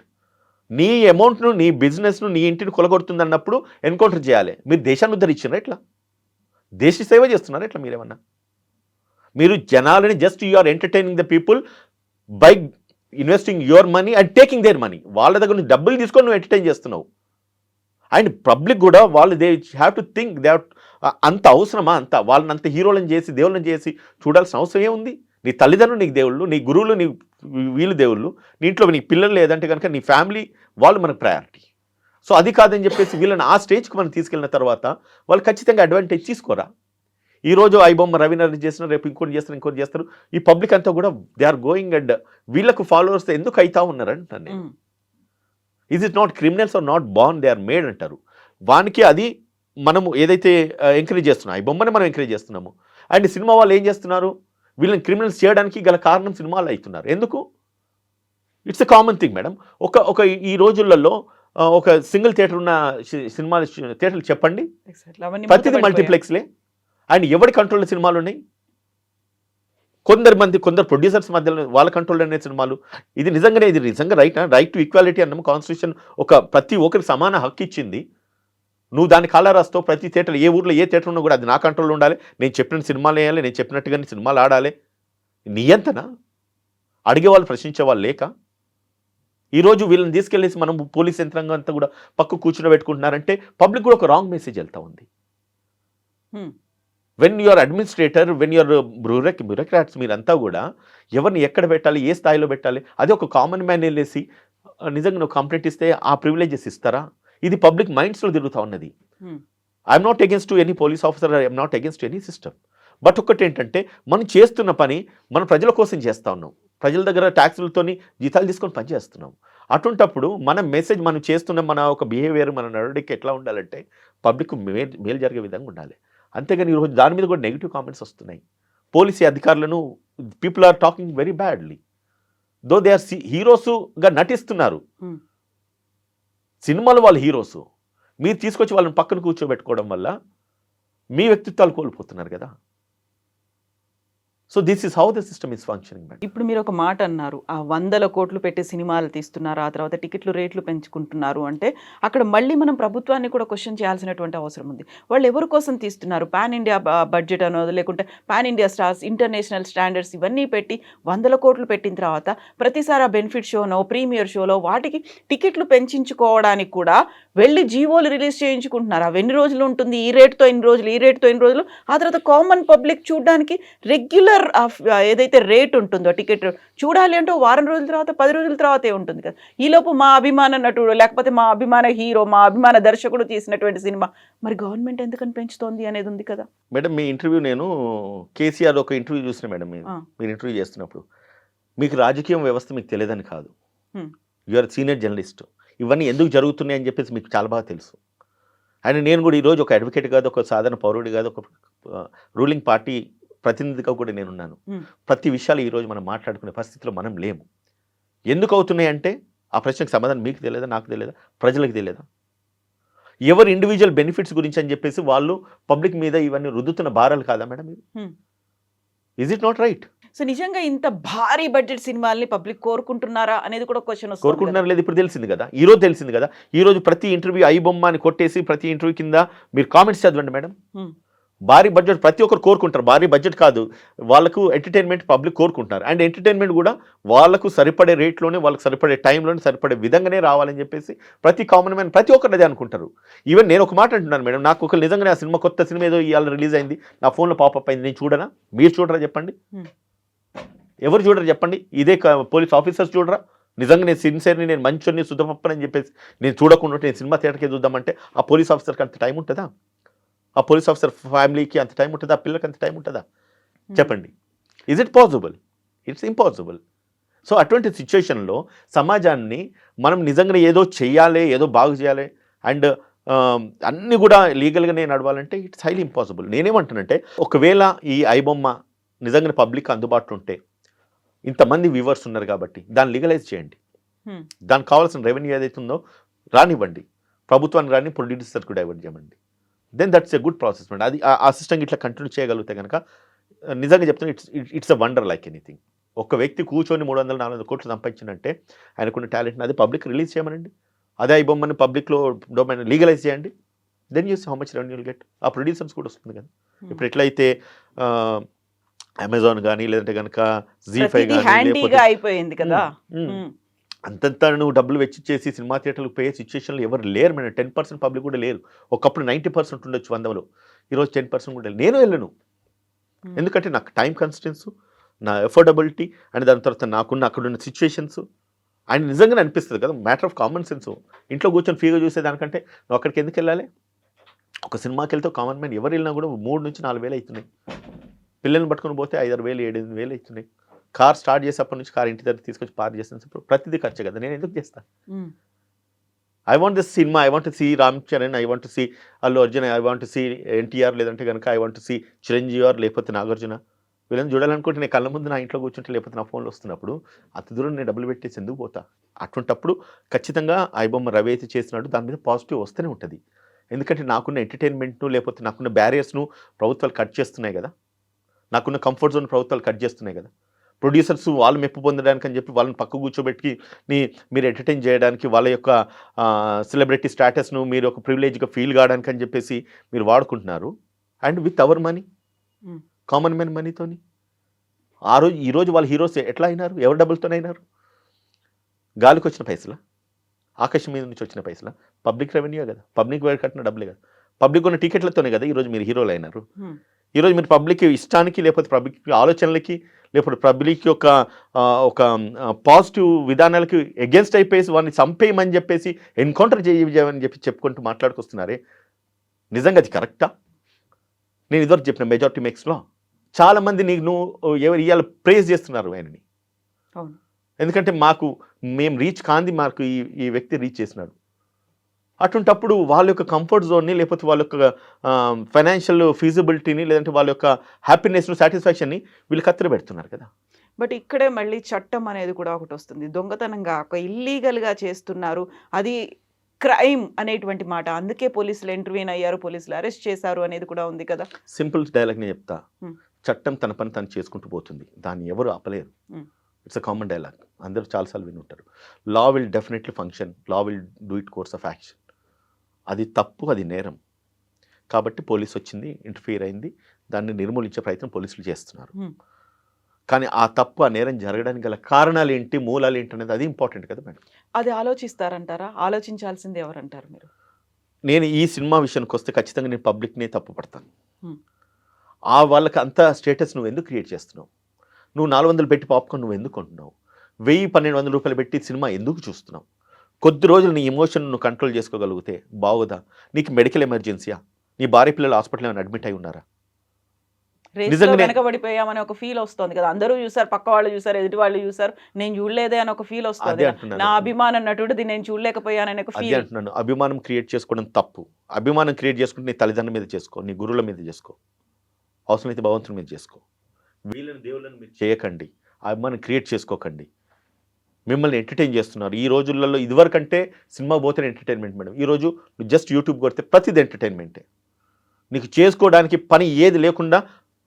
నీ అమౌంట్ను, నీ బిజినెస్ను, నీ ఇంటిని కొలగొడుతుంది అన్నప్పుడు ఎన్కౌంటర్ చేయాలి. మీరు దేశాన్ని ఉద్ధరించారా? ఎట్లా దేశ సేవ చేస్తున్నారా? ఎట్లా మీరేమన్నా? మీరు జనాలని just you are entertaining the people by investing your money and taking their money. వాళ్ళ దగ్గర నుంచి డబ్బులు తీసుకొని నువ్వు ఎంటర్టైన్ చేస్తున్నావు. అండ్ పబ్లిక్ కూడా వాళ్ళు they have to think they అంత అవసరమా? అంత వాళ్ళని అంత హీరోలను చేసి దేవుళ్ళని చేసి చూడాల్సిన అవసరం ఏముంది? నీ తల్లిదండ్రులు నీకు దేవుళ్ళు, నీ గురువులు నీ వీళ్ళు దేవుళ్ళు, నీ ఇంట్లో నీ పిల్లలు లేదంటే కనుక నీ ఫ్యామిలీ వాళ్ళు మనకు ప్రయారిటీ. సో అది కాదని చెప్పేసి వీళ్ళని ఆ స్టేజ్కి మనం తీసుకెళ్ళిన తర్వాత వాళ్ళు ఖచ్చితంగా అడ్వాంటేజ్ తీసుకోరా. ఈరోజు ఐబొమ్మ రవీని అరెస్ట్ చేస్తున్నారు, రేపు ఇంకోటి చేస్తారు. ఈ పబ్లిక్ అంతా కూడా దే ఆర్ గోయింగ్ అండ్ వీళ్ళకు ఫాలోవర్స్ ఎందుకు అవుతా ఉన్నారంటాను నేను. Is it not criminals are not born, they are made అంటారు. వానికి అది మనము ఏదైతే ఎంకరేజ్ చేస్తున్నాం, ఈ బొమ్మని మనం ఎంకరేజ్ చేస్తున్నాము. అండ్ సినిమా వాళ్ళు ఏం చేస్తున్నారు, వీళ్ళని క్రిమినల్స్ చేయడానికి గల కారణం సినిమాలు అవుతున్నారు. ఎందుకు? It's a common thing madam. ఒక ఈ రోజులలో ఒక సింగిల్ థియేటర్ ఉన్న సినిమాలు థియేటర్లు చెప్పండి, ప్రతిదీ మల్టీప్లెక్స్లే. అండ్ ఎవరి కంట్రోల్లో సినిమాలు ఉన్నాయి? కొందరు ప్రొడ్యూసర్స్ మధ్యలో వాళ్ళ కంట్రోల్లో అనే సినిమాలు. ఇది నిజంగా రైట్ టు ఈక్వాలిటీ అన్నాము. కాన్స్టిట్యూషన్ ప్రతి ఒక్కరికి సమాన హక్కు ఇచ్చింది. నువ్వు దాన్ని కాలారాస్తావు. ప్రతి థియేటర్, ఏ ఊర్లో ఏ థియేటర్ ఉన్నా కూడా అది నా కంట్రోల్లో ఉండాలి, నేను చెప్పిన సినిమాలు వేయాలి, నేను చెప్పినట్టుగానే సినిమాలు ఆడాలి. నియంతనా? అడిగే వాళ్ళు, ప్రశ్నించే వాళ్ళు లేక ఈరోజు వీళ్ళని తీసుకెళ్ళేసి మనం పోలీస్ యంత్రాంగం అంతా కూడా పక్క కూర్చుని పెట్టుకుంటున్నారంటే పబ్లిక్ కూడా ఒక రాంగ్ మెసేజ్ వెళ్తా ఉంది. When you're administrator, when you're bureaucrats, మీరంతా కూడా ఎవరిని ఎక్కడ పెట్టాలి, ఏ స్థాయిలో పెట్టాలి, అది ఒక కామన్ మ్యాన్ వెళ్ళేసి నిజంగా నువ్వు కంప్లైంట్ ఇస్తే ఆ ప్రివిలేజెస్ ఇస్తారా? ఇది పబ్లిక్ మైండ్స్లో తిరుగుతూ ఉన్నది. I'm not against to any police officer, I'm not against any system. But ఒకటి ఏంటంటే మనం చేస్తున్న పని మనం ప్రజల కోసం చేస్తూ ఉన్నాం. ప్రజల దగ్గర ట్యాక్సులతోని జీతాలు తీసుకొని పని చేస్తున్నాం. అటువంటప్పుడు మన మెసేజ్, మనం చేస్తున్న మన ఒక బిహేవియర్, మన నడవడికి ఎట్లా ఉండాలంటే పబ్లిక్ మేలు జరిగే విధంగా ఉండాలి. అంతేగాని ఈరోజు దాని మీద కూడా నెగిటివ్ కామెంట్స్ వస్తున్నాయి. పోలీసు అధికారులను people are talking very badly. Though they are హీరోస్గా నటిస్తున్నారు. సినిమాలు వాళ్ళు హీరోసు, మీరు తీసుకొచ్చి వాళ్ళని పక్కన కూర్చోబెట్టుకోవడం వల్ల మీ వ్యక్తిత్వాలు కోల్పోతున్నారు కదా. So this is how the system is functioning. ఇప్పుడు మీరు ఒక మాట అన్నారు, ఆ 100 కోట్లు పెట్టి సినిమాలు తీస్తున్నారు, ఆ తర్వాత టికెట్లు రేట్లు పెంచుకుంటున్నారు అంటే అక్కడ మళ్ళీ మనం ప్రభుత్వాన్ని కూడా క్వశ్చన్ చేయాల్సినటువంటి అవసరం ఉంది. వాళ్ళు ఎవరి కోసం తీస్తున్నారు? పాన్ ఇండియా బడ్జెట్ అనో, లేకుంటే pan India stars, international standards ఇవన్నీ పెట్టి 100 కోట్లు పెట్టిన తర్వాత ప్రతిసారి ఆ బెనిఫిట్ షోనో, ప్రీమియర్ షోలో వాటికి టికెట్లు పెంచుకోవడానికి కూడా వెళ్ళి జీవోలు రిలీజ్ చేయించుకుంటున్నారు. అవి ఎన్ని రోజులు ఉంటుంది, ఈ రేటుతో ఇన్ని రోజులు, ఈ రేటుతో ఇన్ని రోజులు. ఆ తర్వాత కామన్ పబ్లిక్ చూడడానికి రెగ్యులర్ ఏదైతే రేట్ ఉంటుందో టికెట్ చూడాలి అంటే వారం రోజుల తర్వాత, 10 రోజుల తర్వాతే ఉంటుంది కదా. ఈలోపు మా అభిమాన నటుడు, లేకపోతే మా అభిమాన హీరో, మా అభిమాన దర్శకుడు తీసినటువంటి సినిమా మరి గవర్నమెంట్ ఎందుకని పెంచుతోంది అనేది ఉంది కదా. మేడం మీ ఇంటర్వ్యూ, నేను కేసీఆర్ ఒక ఇంటర్వ్యూ చూసిన మేడం, మీరు ఇంటర్వ్యూ చేస్తున్నప్పుడు మీకు రాజకీయ వ్యవస్థ మీకు తెలియదని కాదు, యూఆర్ సీనియర్ జర్నలిస్ట్, ఇవన్నీ ఎందుకు జరుగుతున్నాయి అని చెప్పేసి మీకు చాలా బాగా తెలుసు. అండ్ నేను కూడా ఈరోజు ఒక అడ్వకేట్ కాదు, ఒక సాధారణ పౌరుడి కాదు, ఒక రూలింగ్ పార్టీ ప్రతినిధిగా కూడా నేనున్నాను. ప్రతి విషయాలు ఈరోజు మనం మాట్లాడుకునే పరిస్థితిలో మనం లేము. ఎందుకు అవుతున్నాయి అంటే ఆ ప్రశ్నకు సమాధానం మీకు తెలియదా, నాకు తెలియదా, ప్రజలకు తెలియదా? ఎవరు ఇండివిజువల్ బెనిఫిట్స్ గురించి అని చెప్పేసి వాళ్ళు పబ్లిక్ మీద ఇవన్నీ రుద్దుతున్న భారాలు కాదా మేడం ఇది? Is it not right? So నిజంగా ఇంత భారీ బడ్జెట్ సినిమాల్ని పబ్లిక్ కోరుకుంటున్నారా అనేది కూడా క్వశ్చన్ వస్తుంది. కోరుకుంటున్నారు లేదు, ఇప్పుడు తెలిసింది కదా, ఈరోజు తెలిసింది కదా. ఈరోజు ప్రతి ఇంటర్వ్యూ ఐ బొమ్మ అని కొట్టేసి ప్రతి ఇంటర్వ్యూ కింద మీరు కామెంట్స్ చదవండి మేడం. భారీ బడ్జెట్ ప్రతి ఒక్కరు కోరుకుంటారు. భారీ బడ్జెట్ కాదు, వాళ్ళకు ఎంటర్టైన్మెంట్ పబ్లిక్ కోరుకుంటున్నారు. అండ్ ఎంటర్టైన్మెంట్ కూడా వాళ్ళకు సరిపడే రేట్లోనే, వాళ్ళకి సరిపడే టైంలోనే, సరిపడే విధంగానే రావాలని చెప్పేసి ప్రతి కామన్ మ్యాన్, ప్రతి ఒక్కరు అదే అనుకుంటారు. ఈవెన్ నేను ఒక మాట అంటున్నాను మేడం, నాకు ఒక నిజంగానే ఆ సినిమా, కొత్త సినిమా ఏదో ఇవాళ రిలీజ్ అయింది, నా ఫోన్లో పాపప్ అయింది, నేను చూడనా? మీరు చూడరా చెప్పండి? ఎవరు చూడరు చెప్పండి? ఇదే పోలీస్ ఆఫీసర్స్ చూడరా? నిజంగా నేను సిన్సియర్ని, నేను మంచోని, శుద్ధపప్పని చెప్పేసి నేను చూడకుండా నేను సినిమా థియేటర్కి చూద్దామంటే ఆ పోలీస్ ఆఫీసర్కి అంత టైం ఉంటుందా? ఆ పోలీస్ ఆఫీసర్ ఫ్యామిలీకి అంత టైం ఉంటుందా? పిల్లలకి అంత టైం ఉంటుందా? చెప్పండి. Is it possible? It's impossible. So అటువంటి సిచ్యువేషన్లో సమాజాన్ని మనం నిజంగా ఏదో చెయ్యాలి, ఏదో బాగు చేయాలి, అండ్ అన్నీ కూడా లీగల్గానే నడవాలంటే ఇట్స్ హైలీ ఇంపాసిబుల్. నేనేమంటానంటే ఒకవేళ ఈ ఐబొమ్మ నిజంగా పబ్లిక్ అందుబాటులో ఉంటే, ఇంతమంది వ్యూవర్స్ ఉన్నారు కాబట్టి దాన్ని లీగలైజ్ చేయండి. దానికి కావాల్సిన రెవెన్యూ ఏదైతే ఉందో రానివ్వండి, ప్రభుత్వానికి రాని, ప్రొడ్యూసర్కి డైవర్ట్ చేయమండి. Then that's a good process అండి. అది ఆ సిస్టమ్ ఇట్లా కంటిన్యూ చేయగలిగితే కనుక నిజంగా చెప్తున్నా it's a wonder like anything. ఒక వ్యక్తి కూర్చొని 300-400 కోట్లు సంపాదించినంటే ఆయనకున్న టాలెంట్ని అది పబ్లిక్ రిలీజ్ చేయమనండి. అదే ఈ బొమ్మని పబ్లిక్లో డొమైన్ లీగలైజ్ చేయండి. Then you see how much revenue will get. ఆ ప్రొడ్యూసర్స్ కూడా వస్తుంది కదా. ఇప్పుడు ఎట్లయితే అమెజాన్ కానీ, లేదంటే కనుక జీ5 హ్యాండీగా అయిపోయింది కదా, అంతంతా నువ్వు డబ్బులు వెచ్చిచ్చేసి సినిమా థియేటర్లకు పోయే సిచ్యువేషన్లో ఎవరు లేరు మేడం. 10% పబ్లిక్ కూడా లేరు. ఒకప్పుడు 90% ఉండొచ్చు 100లో, ఈరోజు 10% కూడా లేరు. నేను వెళ్ళను, ఎందుకంటే నాకు టైం కన్స్టెన్స్, నా ఎఫోర్డబిలిటీ అండ్ దాని తర్వాత నాకున్న అక్కడున్న సిచ్యువేషన్స్ అండ్ నిజంగానే అనిపిస్తుంది కదా, మ్యాటర్ ఆఫ్ కామన్ సెన్స్. ఇంట్లో కూర్చొని ఫ్రీగా చూసేదానికంటే నువ్వు అక్కడికి ఎందుకు వెళ్ళాలి? ఒక సినిమాకి వెళ్తే కామన్ మ్యాన్ ఎవరు వెళ్ళినా కూడా 3 నుంచి 4 వేలు అవుతున్నాయి. పిల్లల్ని పట్టుకొని పోతే 5-6 వేలు 7-8 వేలు అవుతున్నాయి. కార్ స్టార్ట్ చేసేప్పటి నుంచి కార్ ఇంటి దగ్గర తీసుకొచ్చి పార్క్ చేసినప్పుడు ప్రతిదీ ఖర్చు కదా. నేను ఎందుకు చేస్తాను? I want this cinema, I want to see Ram Charan, I want to see Allu Arjun, I want to see NTR, లేదంటే కనుక I want to see Chiranjeevi or లేకపోతే నాగార్జున. వీళ్ళని చూడాలనుకుంటే నేను కళ్ళ ముందు నా ఇంట్లో కూర్చుంటే లేకపోతే నా ఫోన్లో వస్తున్నప్పుడు అంత దూరం నేను డబ్బులు పెట్టేసి ఎందుకు పోతా? అటువంటప్పుడు ఖచ్చితంగా ఐబొమ్మ రవి అయితే చేసినాడు, దాని మీద పాజిటివ్ వస్తూనే ఉంటుంది. ఎందుకంటే నాకున్న ఎంటర్టైన్మెంట్ను లేకపోతే నాకున్న బ్యారియర్స్ను ప్రభుత్వాలు కట్ చేస్తున్నాయి కదా, నాకున్న కంఫర్ట్ జోన్ ప్రభుత్వాలు కట్ చేస్తున్నాయి కదా. ప్రొడ్యూసర్స్ వాళ్ళు మెప్పు పొందడానికి అని చెప్పి వాళ్ళని పక్క కూర్చోబెట్టి మీరు ఎంటర్టైన్ చేయడానికి, వాళ్ళ యొక్క సెలబ్రిటీ స్టాటస్ను మీరు ఒక ప్రివిలేజ్గా ఫీల్ కావడానికి అని చెప్పేసి మీరు వాడుకుంటున్నారు. And with our money, common man మనీతోని. ఈరోజు వాళ్ళ హీరోస్ ఎట్లా అయినారు? ఎవరి డబ్బులతోనే అయినారు? గాలికి వచ్చిన పైసలా? ఆకాశం మీద నుంచి వచ్చిన పైసలా? పబ్లిక్ రెవెన్యూ కదా, పబ్లిక్ కట్టిన డబ్బులే కదా, పబ్లిక్ ఉన్న టికెట్లతోనే కదా ఈరోజు మీరు హీరోలు అయినారు. ఈరోజు మీరు పబ్లిక్ ఇష్టానికి లేకపోతే పబ్లిక్ ఆలోచనలకి లేకపోతే పబ్లిక్ యొక్క ఒక పాజిటివ్ విధానాలకి ఎగెన్స్ట్ అయిపోయేసి వాడిని చంపేయమని చెప్పేసి ఎన్కౌంటర్ చేయమని చెప్పి చెప్పుకుంటూ మాట్లాడుకొస్తున్నారే, నిజంగా అది కరెక్టా? నేను ఇదివరకు చెప్పిన మెజారిటీ మేక్స్లో చాలామంది ఎవరు ఇవాళ ప్రేజ్ చేస్తున్నారు ఆయనని. ఎందుకంటే మేము రీచ్ కాంది, మాకు ఈ వ్యక్తి రీచ్ చేసినాడు. అటువంటప్పుడు వాళ్ళ యొక్క కంఫర్ట్ జోన్ని లేకపోతే వాళ్ళ యొక్క ఫైనాన్షియల్ ఫీజిబిలిటీని లేదంటే వాళ్ళ యొక్క హ్యాపీనెస్ను సాటిస్ఫాక్షన్ని వీళ్ళు కత్తెర పెడుతున్నారు కదా. బట్ ఇక్కడే మళ్ళీ చట్టం అనేది కూడా ఒకటి వస్తుంది. దొంగతనంగా ఒక ఇల్లీగల్గా చేస్తున్నారు, అది క్రైమ్ అనేటువంటి మాట. అందుకే పోలీసులు ఇంటర్వ్యూన్ అయ్యారు, పోలీసులు అరెస్ట్ చేశారు అనేది కూడా ఉంది కదా. సింపుల్ డైలాగ్ నేను చెప్తా, చట్టం తన పని తను చేసుకుంటూ పోతుంది, దాన్ని ఎవరు ఆపలేరు. ఇట్స్ అ కామన్ డైలాగ్, అందరూ చాలాసార్లు విని ఉంటారు. Law will definitely function, law will do it course of action. అది తప్పు, అది నేరం. కాబట్టి పోలీసు వచ్చింది, ఇంటర్ఫియర్ అయింది, దాన్ని నిర్మూలించే ప్రయత్నం పోలీసులు చేస్తున్నారు. కానీ ఆ తప్పు, ఆ నేరం జరగడానికి గల కారణాలు ఏంటి, మూలాలు ఏంటి అనేది అది ఇంపార్టెంట్ కదా మేడం. అది ఆలోచిస్తారంటారా? ఆలోచించాల్సింది ఎవరంటారు మీరు? నేను ఈ సినిమా విషయానికి వస్తే ఖచ్చితంగా నేను పబ్లిక్ని తప్పు పడతాను. వాళ్ళకి అంత స్టేటస్ నువ్వు ఎందుకు క్రియేట్ చేస్తున్నావు? నువ్వు 400 పెట్టి పాప్కార్న్ నువ్వు ఎందుకు కొంటున్నావు? 1000-1200 రూపాయలు పెట్టి సినిమా ఎందుకు చూస్తున్నావు? కొద్ది రోజులు నీ ఎమోషన్ నువ్వు కంట్రోల్ చేసుకోగలిగితే బాగుదా? నీకు మెడికల్ ఎమర్జెన్సీయా? నీ భార్య పిల్లలు హాస్పిటల్ ఏమైనా అడ్మిట్ అయి ఉన్నారా? వెనకబడిపోయామని ఒక ఫీల్ వస్తుంది కదా. అందరూ చూసారు, పక్క వాళ్ళు చూసారు, ఎదుటి వాళ్ళు చూసారు, నేను చూడలేదే అని ఒక ఫీల్ వస్తుంది. నా అభిమానం నటుడిది నేను చూడలేకపోయానని ఒక ఫీల్. అంటున్నాను, అభిమానం క్రియేట్ చేసుకోవడం తప్పు. అభిమానం క్రియేట్ చేసుకుంటే నీ తల్లిదండ్రుల మీద చేసుకో, నీ గురువుల మీద చేసుకో, అవసరమైతే భగవంతుని మీద చేసుకో. వీళ్ళని దేవుళ్ళని మీరు చేయకండి, అభిమానం క్రియేట్ చేసుకోకండి. మిమ్మల్ని ఎంటర్టైన్ చేస్తున్నారు ఈ రోజులలో. ఇదివరకంటే సినిమా పోతే ఎంటర్టైన్మెంట్ మేడం, ఈరోజు నువ్వు జస్ట్ యూట్యూబ్ కొడితే ప్రతిది ఎంటర్టైన్మెంటే. నీకు చేసుకోవడానికి పని ఏది లేకుండా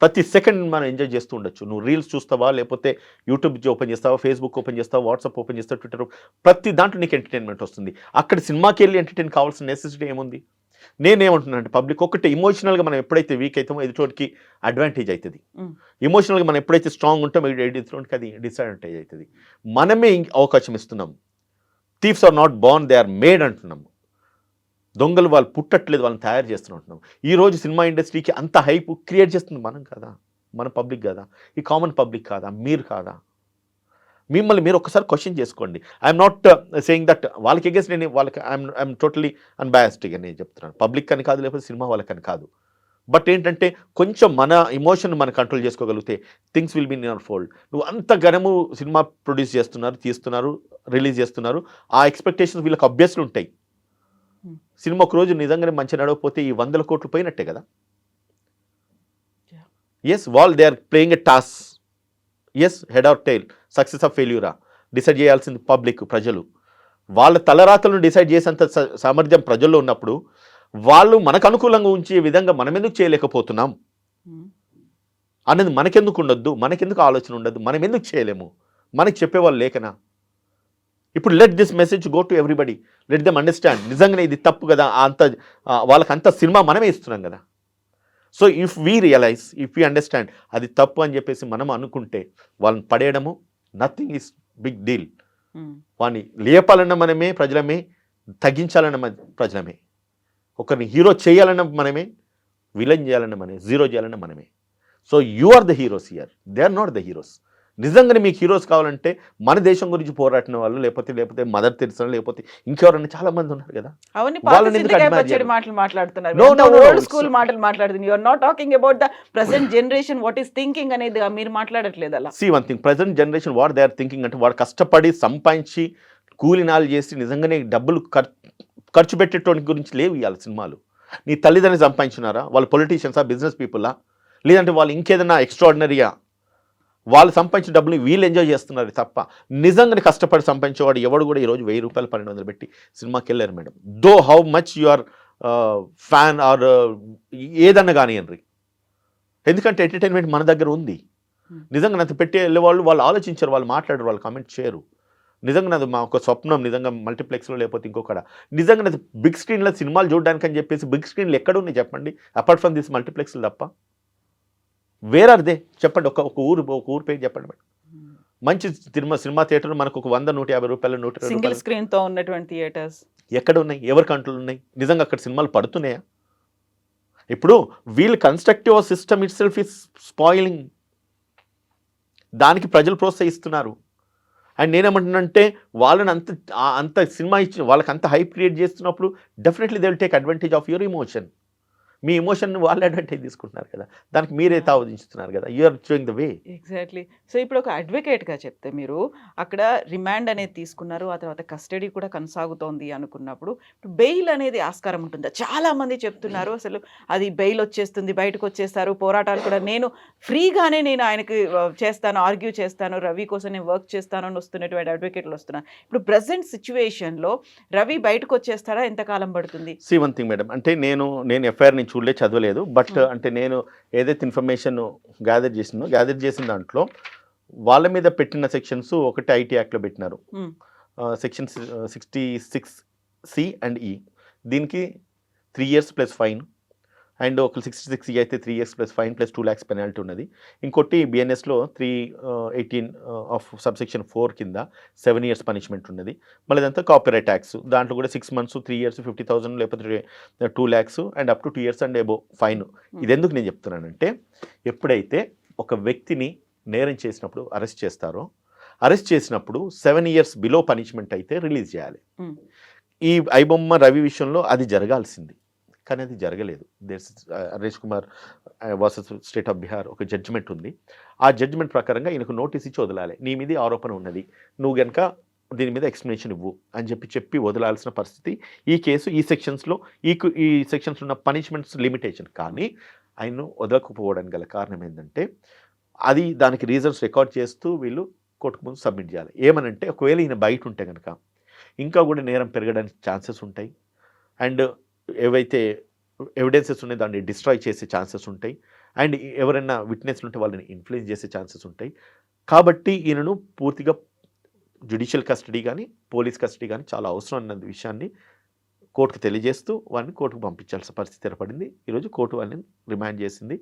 ప్రతి సెకండ్ మనం ఎంజాయ్ చేస్తూ ఉండొచ్చు. నువ్వు రీల్స్ చూస్తావా, లేకపోతే యూట్యూబ్ ఓపెన్ చేస్తావా, ఫేస్బుక్ ఓపెన్ చేస్తావా, వాట్సాప్ ఓపెన్ చేస్తావా, ట్విట్టర్, ప్రతి దాంట్లో నీకు ఎంటర్టైన్మెంట్ వస్తుంది. అక్కడ సినిమాకి వెళ్ళి ఎంటర్టైన్ కావాల్సిన నెసెసిటీ ఏముంది? నేనేమంటున్నానంటే పబ్లిక్ ఒకటి ఎమోషనల్గా మనం ఎప్పుడైతే వీక్ అవుతామో ఎదుటోడికి అడ్వాంటేజ్ అవుతుంది. ఎమోషనల్గా మనం ఎప్పుడైతే స్ట్రాంగ్ ఉంటామో ఎదుటోడికి అది డిసడ్వాంటేజ్ అవుతుంది. మనమే అవకాశం ఇస్తున్నాం. Thieves are not born, they are made అంటున్నాం. దొంగలు వాళ్ళు పుట్టట్లేదు, వాళ్ళని తయారు చేస్తున్నట్టున్నాం. ఈరోజు సినిమా ఇండస్ట్రీకి అంత హైప్ క్రియేట్ చేస్తుంది మనం కాదా? మన పబ్లిక్ కాదా? ఈ కామన్ పబ్లిక్ కాదా? మీరు కాదా? మిమ్మల్ని మీరు ఒకసారి క్వశ్చన్ చేసుకోండి. ఐఎమ్ నాట్ సేయింగ్ దట్ వాళ్ళకి ఎగేన్స్ నేను వాళ్ళకి ఐఎమ్ టోటలీ అన్బయాస్డ్గా నేను చెప్తున్నాను. పబ్లిక్ అని కాదు, లేకపోతే సినిమా వాళ్ళకని కాదు. బట్ ఏంటంటే కొంచెం మన ఎమోషన్ మనం కంట్రోల్ చేసుకోగలిగితే things will be in your fold. నువ్వు అంత ఘనము సినిమా ప్రొడ్యూస్ చేస్తున్నారు, తీస్తున్నారు, రిలీజ్ చేస్తున్నారు, ఆ ఎక్స్పెక్టేషన్స్ వీళ్ళకి అభ్యసులు ఉంటాయి. సినిమా ఒక రోజు నిజంగానే మంచి నడవకపోతే ఈ 100 కోట్లు పోయినట్టే కదా. Yes, they are playing a toss. Yes, head or tail, success of ఫెయిల్యూరా డిసైడ్ చేయాల్సింది పబ్లిక్, ప్రజలు. వాళ్ళ తలరాతలను డిసైడ్ చేసేంత సామర్థ్యం ప్రజల్లో ఉన్నప్పుడు వాళ్ళు మనకు అనుకూలంగా ఉంచే విధంగా మనం ఎందుకు చేయలేకపోతున్నాం అనేది మనకెందుకు ఉండొద్దు? మనకెందుకు ఆలోచన ఉండద్దు? మనం ఎందుకు చేయలేము? మనకి చెప్పేవాళ్ళు లేకనా? ఇప్పుడు let this message go to everybody, let them understand. నిజంగానే ఇది తప్పు కదా, వాళ్ళకి అంత సినిమా మనమే ఇస్తున్నాం కదా. So if we realise, if we understand అది తప్పు అని చెప్పేసి మనం అనుకుంటే వాళ్ళని పడేయడము నథింగ్ ఈస్ బిగ్ డీల్. వాడిని లేపాలన్న మనమే ప్రజలమే, తగ్గించాలన్న ప్రజలమే. ఒకరిని హీరో చేయాలన్న మనమే, విలన్ చేయాలన్న మనమే, జీరో చేయాలన్న మనమే. So you are the heroes here, they are not the heroes. నిజంగానే మీకు హీరోస్ కావాలంటే మన దేశం గురించి పోరాడిన వాళ్ళు, లేకపోతే మదర్ తెరిసా, లేకపోతే ఇంకెవరన్నా చాలా మంది ఉన్నారు కదా. అవన్నీ వాళ్ళని ఎందుకు పాత admire పచ్చడి చేయాలి? మాటలు మాట్లాడుతున్నారు. No, no, no, old it's- school మాటలు మాట్లాడుతున్నారు. You're not talking about the present generation what is thinking అనేది మీరు మాట్లాడట్లేదు అలా. See one thing, present generation what they are thinking అంటే వాడు కష్టపడి సంపాదించి కూలినాలు చేసి నిజంగానే డబ్బులు ఖర్చు పెట్టేటోని గురించి లేవు ఇవాళ సినిమాలు. నీ తల్లిదండ్రులు సంపాదించున్నారా, వాళ్ళు పొలిటీషియన్సా, బిజినెస్ పీపుల్లా, లేదంటే వాళ్ళు ఇంకేదైనా ఎక్స్ట్రాడినరీగా వాళ్ళు సంపాదించిన డబ్బులు వీళ్ళు ఎంజాయ్ చేస్తున్నారు తప్ప నిజంగానే కష్టపడి సంపాదించేవాడు ఎవడు కూడా ఈరోజు 1000 రూపాయలు 1200 పెట్టి సినిమాకి వెళ్ళారు madam. Though how much you are fan or ఏదన్నా కానివ్వండి, ఎందుకంటే ఎంటర్టైన్మెంట్ మన దగ్గర ఉంది. నిజంగా నాకు పెట్టి వెళ్ళేవాళ్ళు వాళ్ళు ఆలోచించారు, వాళ్ళు మాట్లాడారు, వాళ్ళు కామెంట్ చేయరు. నిజంగా నాది మా ఒక స్వప్నం, నిజంగా మల్టీప్లెక్స్లో లేకపోతే ఇంకొకడ నిజంగా నాది బిగ్ స్క్రీన్లో సినిమాలు చూడడానికి అని చెప్పేసి బిగ్ స్క్రీన్లు ఎక్కడ ఉన్నాయి చెప్పండి, అపార్ట్ ఫ్రమ్ దిస్ మల్టీప్లెక్స్లు తప్ప. వేర్ ఆర్ దే చెప్పండి, ఒక ఊరు పేరు చెప్పండి మేడం. మంచి సినిమా థియేటర్ మనకు ఒక 100-150 రూపాయలు 120 సింగిల్ రూపాయలు స్క్రీన్ తో ఉన్నటువంటి థియేటర్స్ ఎక్కడ ఉన్నాయి, ఎవరి కంట్రోల్ ఉన్నాయి? నిజంగా అక్కడ సినిమాలు పడుతున్నాయా? ఇప్పుడు వీళ్ళు constructive system it self is spoiling, దానికి ప్రజలు ప్రోత్సహిస్తున్నారు. అండ్ నేనేమంటున్నానంటే వాళ్ళని అంత సినిమా ఇచ్చి వాళ్ళకి అంత హైప్ క్రియేట్ చేస్తున్నప్పుడు definitely they will take advantage of your emotion. మీ ఎమోషన్ వాళ్ళు అడ్వాంటేజ్ తీసుకుంటున్నారు కదా, దానికి మీరే తావదించుతున్నారు కదా, you are showing the way. Exactly. So ఇప్పుడు ఒక అడ్వకేట్గా చెప్తే మీరు అక్కడ రిమాండ్ అనేది తీసుకున్నారు, ఆ తర్వాత కస్టడీ కూడా కొనసాగుతోంది అనుకున్నప్పుడు బెయిల్ అనేది ఆస్కారం ఉంటుందా? చాలా మంది చెప్తున్నారు అసలు అది బెయిల్ వచ్చేస్తుంది, బయటకు వచ్చేస్తారు, పోరాటాలు కూడా నేను ఫ్రీగానే నేను ఆయనకి చేస్తాను, ఆర్గ్యూ చేస్తాను, రవి కోసం నేను వర్క్ చేస్తాను అని వస్తున్నటువంటి అడ్వకేట్లు వస్తున్నారు. ఇప్పుడు ప్రజెంట్ సిచ్యువేషన్లో రవి బయటకు వచ్చేస్తారా, ఎంతకాలం పడుతుంది? సీ వన్ థింగ్ మేడం, అంటే నేను ఎఫ్ఐఆర్ నేను చదవలేదు, బట్ అంటే నేను ఏదైతే ఇన్ఫర్మేషన్ గ్యాదర్ చేసిన దాంట్లో వాళ్ళ మీద పెట్టిన సెక్షన్స్ ఒకటి ఐటీ యాక్ట్లో పెట్టినారు, సెక్షన్ 66C అండ్ E. దీనికి 3 years ప్లస్ ఫైన్, అండ్ ఒక 66E అయితే 3 years plus fine plus 2 lakhs penalty ఉన్నది. ఇంకోటి బిఎన్ఎస్లో 318 ఆఫ్ సబ్సెక్షన్ 4 కింద 7 years పనిష్మెంట్ ఉన్నది. మళ్ళీ ఇదంతా కాపీరైట్ ట్యాక్స్, దాంట్లో కూడా 6 months 3 years 50,000 లేకపోతే 2 lakhs and up to 2 years and above fine. ఇది ఎందుకు నేను చెప్తున్నానంటే, ఎప్పుడైతే ఒక వ్యక్తిని నేరం చేసినప్పుడు అరెస్ట్ చేస్తారో, అరెస్ట్ చేసినప్పుడు 7 years బిలో పనిష్మెంట్ అయితే రిలీజ్ చేయాలి. ఈ ఐబొమ్మ రవి విషయంలో అది జరగాల్సింది, కానీ అది జరగలేదు. Harish Kumar versus state of Bihar ఒక జడ్జిమెంట్ ఉంది. ఆ జడ్జిమెంట్ ప్రకారంగా ఈయనకు నోటీస్ ఇచ్చి వదలాలి, నీ మీద ఆరోపణ ఉన్నది, నువ్వు కనుక దీని మీద ఎక్స్ప్లెనేషన్ ఇవ్వు అని చెప్పి వదలాల్సిన పరిస్థితి. ఈ కేసు ఈ సెక్షన్స్లో ఈ సెక్షన్స్ ఉన్న పనిష్మెంట్స్ లిమిటేషన్. కానీ ఆయన్ను వదలకపోవడానికి గల కారణం ఏంటంటే, అది దానికి రీజన్స్ రికార్డ్ చేస్తూ వీళ్ళు కోర్టుకు ముందు సబ్మిట్ చేయాలి. ఏమనంటే, ఒకవేళ ఈయన బయట ఉంటే కనుక ఇంకా కూడా నేరం పెరగడానికి ఛాన్సెస్ ఉంటాయి, అండ్ ఏవైతే ఎవిడెన్సెస్ ఉన్నాయో దాన్ని డిస్ట్రాయ్ చేసే ఛాన్సెస్ ఉంటాయి, అండ్ ఎవరైనా విట్నెస్లు ఉంటే వాళ్ళని ఇన్ఫ్లుయెన్స్ చేసే ఛాన్సెస్ ఉంటాయి. కాబట్టి ఈయనను పూర్తిగా జ్యుడిషియల్ కస్టడీ కానీ పోలీస్ కస్టడీ కానీ చాలా అవసరం అన్న విషయాన్ని కోర్టుకు తెలియజేస్తూ వాడిని కోర్టుకు పంపించాల్సిన పరిస్థితి ఏర్పడింది. ఈరోజు కోర్టు వాళ్ళని రిమాండ్ చేసింది.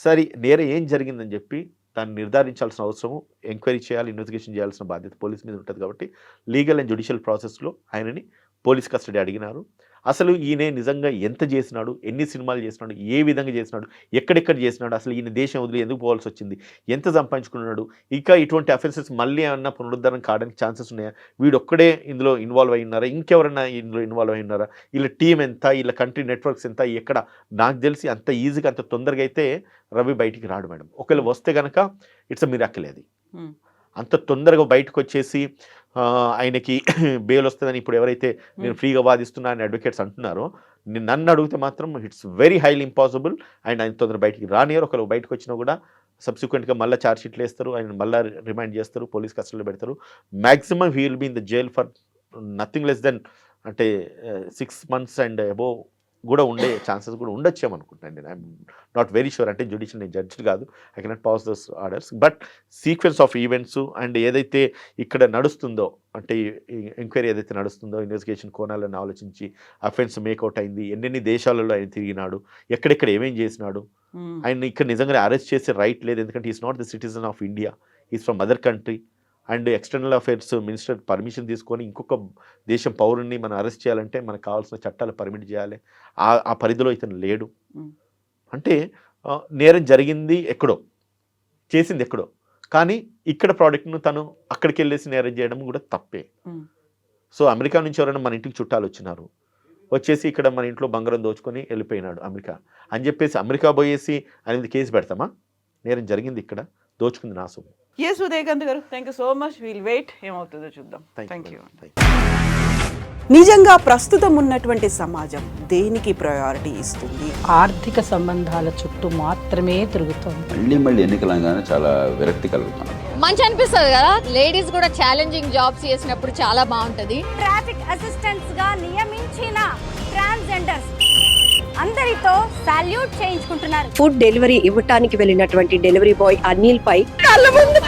సరే, నేరం ఏం జరిగిందని చెప్పి దాన్ని నిర్ధారించాల్సిన అవసరము, ఎంక్వైరీ చేయాలి, ఇన్వెస్టిగేషన్ చేయాల్సిన బాధ్యత పోలీస్ మీద ఉంటుంది. కాబట్టి లీగల్ అండ్ జ్యుడిషియల్ ప్రాసెస్లో ఆయనని పోలీస్ కస్టడీ అడిగినారు. అసలు ఈయన నిజంగా ఎంత చేసినాడు, ఎన్ని సినిమాలు చేసినాడు, ఏ విధంగా చేసినాడు, ఎక్కడెక్కడ చేసినాడు, అసలు ఈయన దేశం వదిలి ఎందుకు పోవాల్సి వచ్చింది, ఎంత సంపాదించుకున్నాడు, ఇంకా ఇటువంటి అఫెన్సెస్ మళ్ళీ ఏమన్నా పునరుద్ధరణ కావడానికి ఛాన్సెస్ ఉన్నాయా, వీడొక్కడే ఇందులో ఇన్వాల్వ్ అయి ఉన్నారా, ఇంకెవరైనా ఇందులో ఇన్వాల్వ్ అయి ఉన్నారా, వీళ్ళ టీం ఎంత, వీళ్ళ కంట్రీ నెట్వర్క్స్ ఎంత, ఎక్కడ? నాకు తెలిసి అంత ఈజీగా అంత తొందరగా అయితే రవి బయటికి రాడు మేడం. ఒకవేళ వస్తే కనుక ఇట్స్ అ మిరాకిల్. అది అంత తొందరగా బయటకు వచ్చేసి ఆయనకి బెయిల్ వస్తుందని ఇప్పుడు ఎవరైతే నేను ఫ్రీగా వాదిస్తున్నా అని అడ్వకేట్స్ అంటున్నారో, నన్ను అడిగితే మాత్రం it's very highly impossible. And ఆయన తొందరగా బయటికి రానియరు. ఒకవేళ బయటకు వచ్చినా కూడా సబ్సిక్వెంట్గా మళ్ళీ ఛార్జ్ షీట్లు వేస్తారు, ఆయన మళ్ళీ రిమైండ్ చేస్తారు, పోలీస్ కస్టడీలో పెడతారు. Maximum he will be in the jail for nothing less then అంటే 6 months అండ్ అబోవ్ కూడా ఉండే ఛాన్సెస్ కూడా ఉండొచ్చేమనుకుంటున్నాను నేను. ఐఎమ్ నాట్ వెరీ షూర్, అంటే జ్యుడిషియల్ నేను జడ్జి కాదు, I cannot pass those orders. But sequence of events and ఏదైతే ఇక్కడ నడుస్తుందో, అంటే ఎంక్వైరీ ఏదైతే నడుస్తుందో, ఇన్వెస్టిగేషన్ కోణాలను ఆలోచించి అఫెన్స్ మేకౌట్ అయింది, ఎన్నెన్ని దేశాలలో ఆయన తిరిగినాడు, ఎక్కడెక్కడ ఏమేం చేసినాడు, ఆయన ఇక్కడ నిజంగా అరెస్ట్ చేసే రైట్ లేదు, ఎందుకంటే is not the citizen of India, is from other country. And external affairs minister permission తీసుకొని ఇంకొక దేశం పౌరుని మనం అరెస్ట్ చేయాలంటే మనకు కావాల్సిన చట్టాలు పర్మిట్ చేయాలి, ఆ పరిధిలో ఇతను లేడు. అంటే నేరం జరిగింది ఎక్కడో, చేసింది ఎక్కడో, కానీ ఇక్కడ ప్రోడక్ట్ను తను అక్కడికి వెళ్ళేసి నేరం చేయడం కూడా తప్పే. సో అమెరికా నుంచి ఎవరైనా మన ఇంటికి చుట్టాలు వచ్చినారు, వచ్చేసి ఇక్కడ మన ఇంట్లో బంగారం దోచుకొని వెళ్ళిపోయినాడు అమెరికా అని చెప్పేసి అమెరికా పోయేసి అనేది కేసు పెడతామా? నేరం జరిగింది ఇక్కడ, దోచుకుంది నా సొమ్ము. Yes Udayakanth garu, thank you so much. Will wait, ఏమవుతుందో చూద్దాం. Thank you. నిజంగా ప్రస్తుతం ఉన్నటువంటి సమాజం దేనికి ప్రయారిటీ ఇస్తుంది? ఆర్థిక సంబంధాల చుట్టూ మాత్రమే తిరుగుతోంది. మళ్ళీ ఎన్నికలంగానే చాలా విరక్తి కలుగుతాను. మంచి అనిపిస్తుంది కదా, లేడీస్ కూడా ఛాలెంజింగ్ జాబ్స్ చేసినప్పుడు చాలా బాగుంటది. ట్రాఫిక్ అసిస్టెంట్స్ గా నియమించిన ట్రాన్స్జెండర్స్ అందరితో సాల్యూట్ చేయించుకుంటున్నారు. ఫుడ్ డెలివరీ ఇవ్వటానికి వెళ్ళినటువంటి డెలివరీ బాయ్ అనిల్ పై కళ్ళ ముందు